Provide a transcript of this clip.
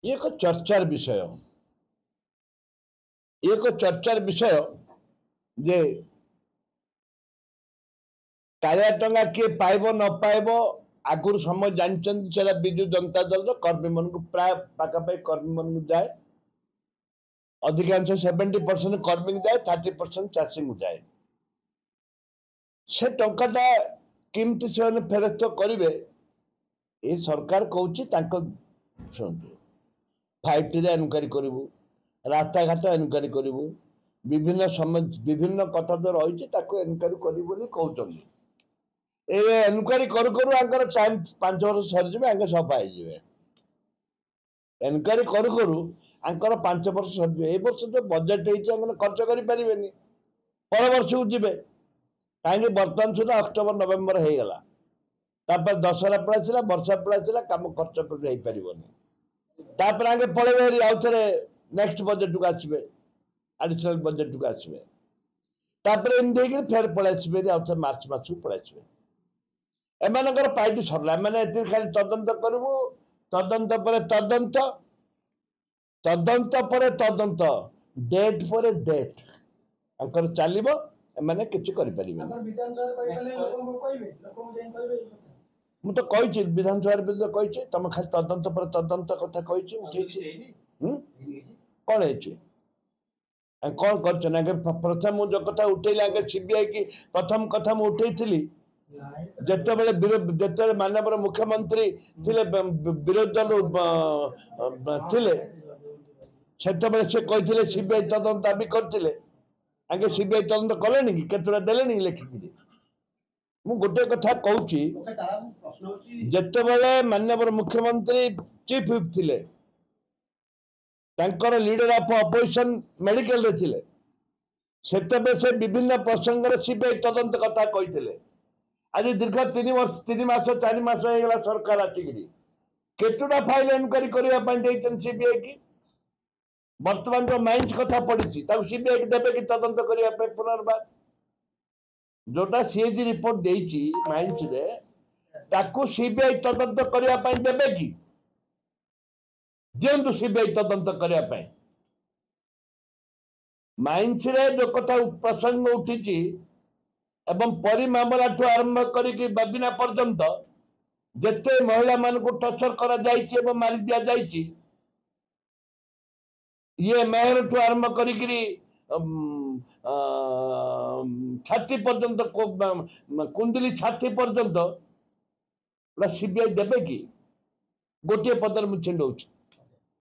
एक चर्चार विषय एक चर्चार विषय जे कालिया टंगा किए पाइब न पाइब आगुरी समय जानते विजु जनता दल कर्मी मन को प्राय पाखापाखि कर्मी मन को जाए अधिकांश 70% कर्मी को जाए 30% चाषी को जाए से टंकाटा केमती से फेरस्त करेंगे ये सरकार कहूँ शुणु 5T एनक्वारी करूँ रास्ता घाट एनक्वारी करूँ विभिन्न कथा जो रही एनक्वारी कहते एनक्वारी करू टाइम 5 वर्ष सरीजे आगे सफा हो एनक्वारी करू 5 वर्ष सरीजे ए वर्ष जो बजेट होने खर्च करें पर वर्ष को जी कहीं बर्तमान सुधा अक्टोबर नवेम्बर हो गला तापर दशहरा पड़ा वर्षा पड़ा कम खर्च कर आगे पड़े आउ थे नेक्स्ट बजेट को आसवे एडिशनल बजेट को आसवे तापर एमती फेर पलि आउ थे मार्च मास को पलि एमर पार्टी सरला मैंने खाली तदंत करूँ तदंत पर तदंत तदंत पर तदंत डेट पर डेट चलो एमाने किसी मु तो कही विधानसभा कही तुम खाली तदंत पर तदंत कथा कही कौन है कौन कर प्रथम जो कथा उठेली आगे सीबीआई की प्रथम कथा मुझे उठे जिते माननीय मुख्यमंत्री थिले विरोधी दल थिले से कही सीबीआई तदंत दाबी करते आगे सीबीआई तदंत कले कि केतुटा देले लिखिकी मु गोटे कथा कहूँ जिते माननीय मुख्यमंत्री चीफ व्हिप थिले लीडर ऑफ अपोजिशन मेडिकल रे से विभिन्न प्रसंग सीबीआई तदंत कथा कही आज दीर्घ 3 मास 4 मास होगा सरकार आसिक केतुटा फाइल एनक्वारी करने सीबीआई की वर्तमान जो माइंस कथा पड़ी सीबीआई की देवे कि तदंत करने पुनर्बार जोटा सीएजी रिपोर्ट देती माइंस रे ताकू सीबीआई तदंत करने देवे कि दिंतु सीबीआई तदंत करने माइंस रे जो कथा प्रसंग उठी एवं परी मामला ठू आरंभ करी बाबिना पर्यंत जिते महिला मान को टर्चर करा जाइए एवं मारी दिया जाइए ये मेयर ठू आरंभ करी छाती पर्यंत कुंडली छाती पर्यंत सीबीआई देवे कि गोटे पदर मुझे छिंडौची